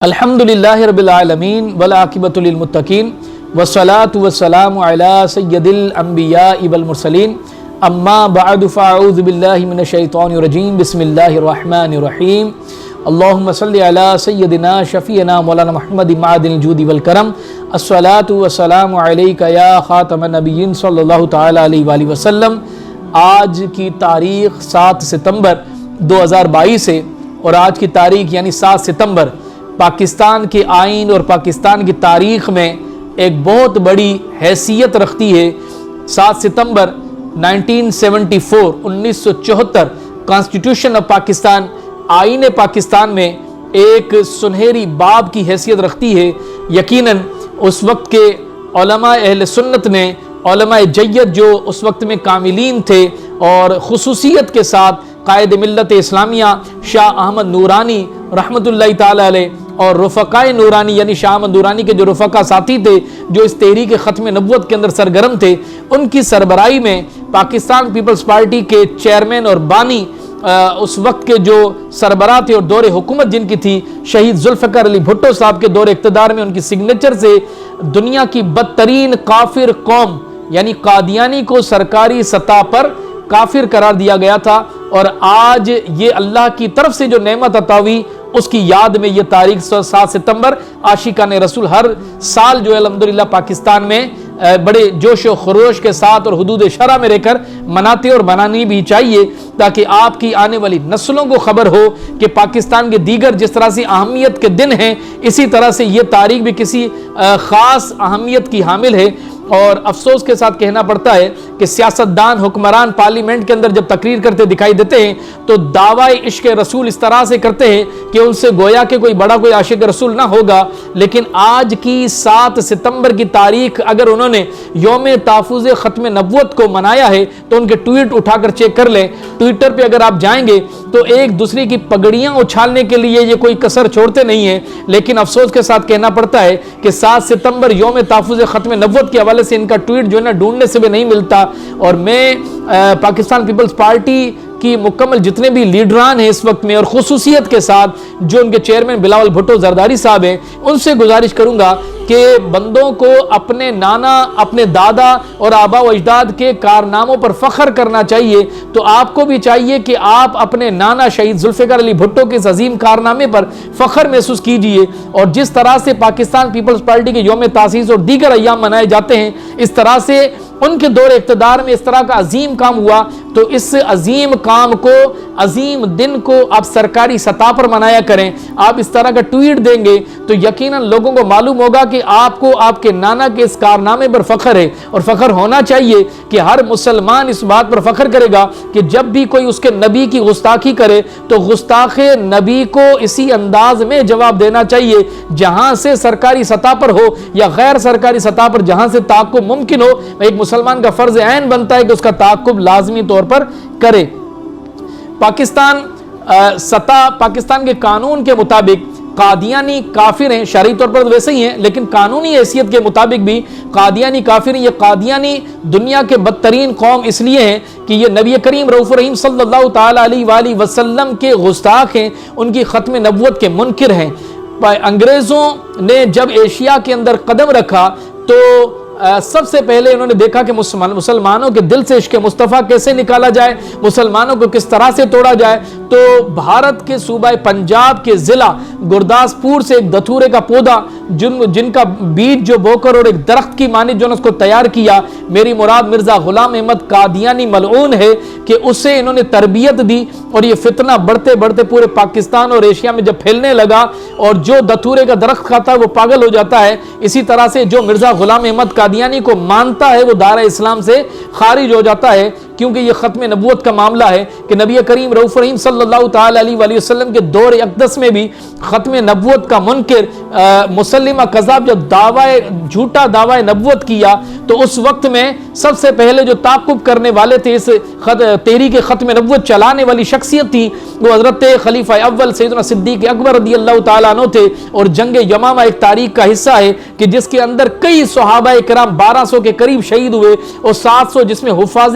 الحمدللہ رب العالمین والعاقبۃ للمتقین والصلاة والسلام علی سید الانبیاء والمرسلین اما بعد فاعوذ باللہ من الشیطان الرجیم بسم اللہ الرحمن الرحیم اللہم صلی علی سیدنا شفیعنا مولانا محمد معدن الجود والکرم الصلاة والسلام علیک یا خاتم النبیین صلی اللہ تعالی علیہ وآلہ وسلم۔ آج کی تاریخ 7 ستمبر 2022 ہے اور آج کی تاریخ یعنی 7 ستمبر پاکستان کے آئین اور پاکستان کی تاریخ میں ایک بہت بڑی حیثیت رکھتی ہے۔ 7 ستمبر 1974 کانسٹیٹیوشن آف پاکستان، آئین پاکستان میں ایک سنہری باب کی حیثیت رکھتی ہے۔ یقیناً اس وقت کے علماء اہل سنت نے، علماء جید جو اس وقت میں کاملین تھے اور خصوصیت کے ساتھ قائد ملت اسلامیہ شاہ احمد نورانی رحمۃ اللہ تعالی علیہ اور رفقائے نورانی یعنی شاہ احمد نورانی کے جو رفقا ساتھی تھے جو اس تحریک ختم نبوت کے اندر سرگرم تھے، ان کی سربراہی میں پاکستان پیپلز پارٹی کے چیئرمین اور بانی اس وقت کے جو سربراہ تھے اور دور حکومت جن کی تھی شہید ذوالفقار علی بھٹو صاحب کے دور اقتدار میں ان کی سگنیچر سے دنیا کی بدترین کافر قوم یعنی قادیانی کو سرکاری سطح پر کافر قرار دیا گیا تھا، اور آج یہ اللہ کی طرف سے جو نعمت عطا ہوئی اس کی یاد میں یہ تاریخ 7 ستمبر عاشقان رسول ہر سال جو ہے الحمدللہ پاکستان میں بڑے جوش و خروش کے ساتھ اور حدود شرع میں رہ کر مناتے اور منانی بھی چاہیے، تاکہ آپ کی آنے والی نسلوں کو خبر ہو کہ پاکستان کے دیگر جس طرح سے اہمیت کے دن ہیں اسی طرح سے یہ تاریخ بھی کسی خاص اہمیت کی حامل ہے۔ اور افسوس کے ساتھ کہنا پڑتا ہے کہ سیاستدان حکمران پارلیمنٹ کے اندر جب تقریر کرتے دکھائی دیتے ہیں تو دعوی عشق رسول اس طرح سے کرتے ہیں کہ ان سے گویا کہ کوئی بڑا کوئی عاشق رسول نہ ہوگا، لیکن آج کی 7 ستمبر کی تاریخ اگر انہوں نے یوم تحفظ ختم نبوت کو منایا ہے تو ان کے ٹویٹ اٹھا کر چیک کر لیں۔ ٹویٹر پہ اگر آپ جائیں گے تو ایک دوسرے کی پگڑیاں اچھالنے کے لیے یہ کوئی کسر چھوڑتے نہیں ہیں، لیکن افسوس کے ساتھ کہنا پڑتا ہے کہ 7 ستمبر یوم تحفظ ختم نبوت کے حوالے سے ان کا ٹویٹ جو ہے نا ڈھونڈنے سے بھی نہیں ملتا۔ اور میں پاکستان پیپلز پارٹی کی مکمل جتنے بھی لیڈران ہیں اس وقت میں اور خصوصیت کے ساتھ جو ان کے چیئرمین بلاول بھٹو زرداری صاحب ہیں، ان سے گزارش کروں گا کہ بندوں کو اپنے نانا، اپنے دادا اور آبا و اجداد کے کارناموں پر فخر کرنا چاہیے، تو آپ کو بھی چاہیے کہ آپ اپنے نانا شہید ذوالفقار علی بھٹو کے اس عظیم کارنامے پر فخر محسوس کیجئے، اور جس طرح سے پاکستان پیپلز پارٹی کے یوم تاسیس اور دیگر ایام منائے جاتے ہیں اس طرح سے ان کے دور اقتدار میں اس طرح کا عظیم کام ہوا، تو اس عظیم کام کو، عظیم دن کو آپ سرکاری سطح پر منایا کریں۔ آپ اس طرح کا ٹویٹ دیں گے تو یقیناً لوگوں کو معلوم ہوگا کہ آپ کو آپ کے نانا کے اس کارنامے پر فخر ہے، اور فخر ہونا چاہیے کہ ہر مسلمان اس بات پر فخر کرے گا کہ جب بھی کوئی اس کے نبی کی گستاخی کرے تو گستاخ نبی کو اسی انداز میں جواب دینا چاہیے جہاں سے سرکاری سطح پر ہو یا غیر سرکاری سطح پر جہاں سے تعاقب ممکن ہو، ایک مسلمان کا فرض عین بنتا ہے کہ اس کا تعاقب لازمی طور پر کرے۔ پاکستان کے قانون کے مطابق قادیانی کافر ہیں، شرعی طور پر ویسے ہی ہیں لیکن قانونی حیثیت کے مطابق بھی قادیانی کافر ہیں۔ یہ قادیانی دنیا کے بدترین قوم اس لیے ہیں کہ یہ نبی کریم رؤوف الرحیم صلی اللہ تعالی علیہ وآلہ وسلم کے گستاخ ہیں، ان کی ختم نبوت کے منکر ہیں۔ انگریزوں نے جب ایشیا کے اندر قدم رکھا تو سب سے پہلے انہوں نے دیکھا کہ مسلمانوں کے دل سے عشق مصطفیٰ کیسے نکالا جائے، مسلمانوں کو کس طرح سے توڑا جائے، تو بھارت کے صوبہ پنجاب کے ضلع گرداسپور سے ایک دھتورے کا پودا جن کا بیج جو بو کر اور ایک درخت کی مانند جو نے اس کو تیار کیا، میری مراد مرزا غلام احمد قادیانی ملعون ہے کہ اسے انہوں نے تربیت دی، اور یہ فتنہ بڑھتے بڑھتے پورے پاکستان اور ایشیا میں جب پھیلنے لگا اور جو دھتورے کا درخت کھاتا ہے وہ پاگل ہو جاتا ہے، اسی طرح سے جو مرزا غلام احمد قادیانی کو مانتا ہے وہ دائرہ اسلام سے خارج ہو جاتا ہے، کیونکہ یہ ختم نبوت کا معاملہ ہے کہ نبی کریم رؤوف الرحیم صلی اللہ تعالی علیہ وآلہ وسلم کے دور اقدس میں بھی ختم نبوت کا منکر مسلمہ کذاب جب جھوٹا دعوی نبوت کیا تو اس وقت میں سب سے پہلے جو تعاقب کرنے والے تھے اس تحریک ختم نبوت چلانے والی شخصیت تھی وہ حضرت خلیفہ اول سیدنا صدیق اکبر رضی اللہ تعالیٰ عنہ تھے، اور جنگ یمامہ ایک تاریخ کا حصہ ہے کہ جس کے اندر کئی صحابہ کرام 1200 کے قریب شہید ہوئے اور 700 جس میں حفاظ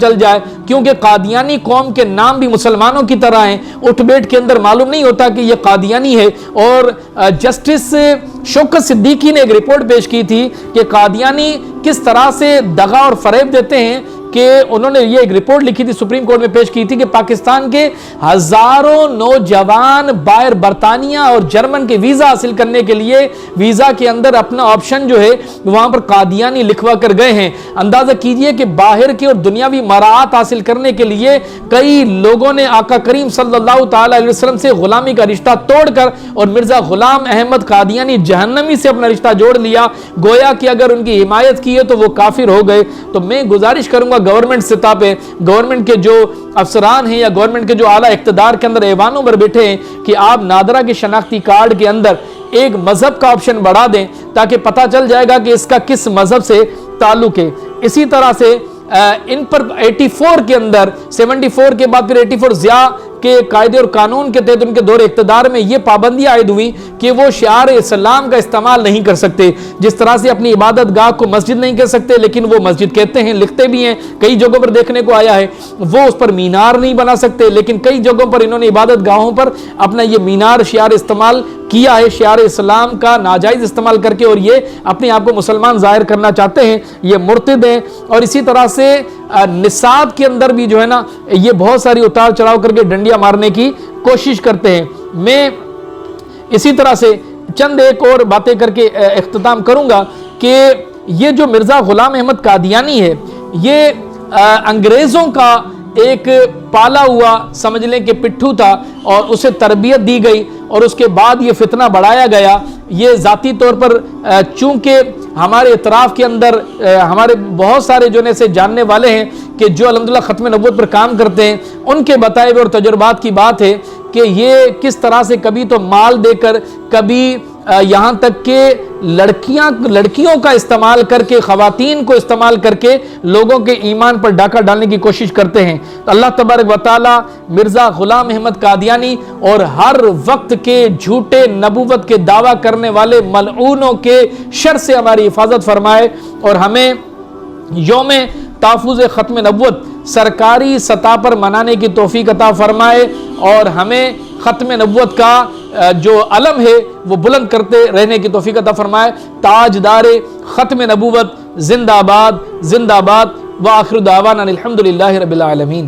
چل جائے، کیونکہ قادیانی قوم کے نام بھی مسلمانوں کی طرح ہیں، اٹھ بیٹھ کے اندر معلوم نہیں ہوتا کہ یہ قادیانی ہے۔ اور جسٹس شوکت صدیقی نے ایک رپورٹ پیش کی تھی کہ قادیانی کس طرح سے دغا اور فریب دیتے ہیں، کہ انہوں نے یہ ایک رپورٹ لکھی تھی، سپریم کورٹ میں پیش کی تھی، کہ پاکستان کے ہزاروں نوجوان باہر برطانیہ اور جرمن کے ویزا حاصل کرنے کے لیے ویزا کے اندر اپنا آپشن جو ہے وہاں پر قادیانی لکھوا کر گئے ہیں۔ اندازہ کیجئے کہ باہر کے اور دنیاوی مراعات حاصل کرنے کے لیے کئی لوگوں نے آقا کریم صلی اللہ تعالی علیہ وسلم سے غلامی کا رشتہ توڑ کر اور مرزا غلام احمد قادیانی جہنمی سے اپنا رشتہ جوڑ لیا، گویا کہ اگر ان کی حمایت کی ہے تو وہ کافر ہو گئے۔ تو میں گزارش کروں گا گورنمنٹ سطح پہ، گورنمنٹ کے جو افسران ہیں یا گورنمنٹ کے جو اعلیٰ اقتدار کے اندر ایوانوں پر بیٹھے ہیں، کہ آپ نادرہ کے شناختی کارڈ کے اندر ایک مذہب کا آپشن بڑھا دیں تاکہ پتہ چل جائے گا کہ اس کا کس مذہب سے تعلق ہے۔ اسی طرح سے ان پر 84 کے اندر 74 کے بعد پھر 84 ضیاء کے قاعدے اور قانون کے تحت ان کے دور اقتدار میں یہ پابندیاں عائد ہوئی کہ وہ شعار اسلام کا استعمال نہیں کر سکتے، جس طرح سے اپنی عبادت گاہ کو مسجد نہیں کہہ سکتے لیکن وہ مسجد کہتے ہیں، لکھتے بھی ہیں، کئی جگہوں پر دیکھنے کو آیا ہے۔ وہ اس پر مینار نہیں بنا سکتے لیکن کئی جگہوں پر انہوں نے عبادت گاہوں پر اپنا یہ مینار شعار استعمال کیا ہے، شعار اسلام کا ناجائز استعمال کر کے، اور یہ اپنے آپ کو مسلمان ظاہر کرنا چاہتے ہیں، یہ مرتد ہیں۔ اور اسی طرح سے نصاب کے اندر بھی جو ہے نا یہ بہت ساری اتار چڑھاؤ کر کے ڈنڈیاں مارنے کی کوشش کرتے ہیں۔ میں اسی طرح سے چند ایک اور باتیں کر کے اختتام کروں گا کہ یہ جو مرزا غلام احمد قادیانی ہے یہ انگریزوں کا ایک پالا ہوا سمجھ لیں کہ پٹھو تھا، اور اسے تربیت دی گئی اور اس کے بعد یہ فتنہ بڑھایا گیا۔ یہ ذاتی طور پر چونکہ ہمارے اطراف کے اندر ہمارے بہت سارے جو سے جاننے والے ہیں کہ جو الحمدللہ ختم نبوت پر کام کرتے ہیں، ان کے بتائے ہوئے اور تجربات کی بات ہے کہ یہ کس طرح سے کبھی تو مال دے کر، کبھی یہاں تک کہ لڑکیوں کا استعمال کر کے، خواتین کو استعمال کر کے لوگوں کے ایمان پر ڈاکہ ڈالنے کی کوشش کرتے ہیں۔ تو اللہ تبارک و تعالی مرزا غلام احمد قادیانی اور ہر وقت کے جھوٹے نبوت کے دعویٰ کرنے والے ملعونوں کے شر سے ہماری حفاظت فرمائے، اور ہمیں یوم تحفظ ختم نبوت سرکاری سطح پر منانے کی توفیق عطا فرمائے، اور ہمیں ختم نبوت کا جو علم ہے وہ بلند کرتے رہنے کی توفیق عطا فرمائے۔ تاجدار ختم نبوت زندہ باد، زندہ باد، وآخر دعوانا الحمدللہ رب العالمین۔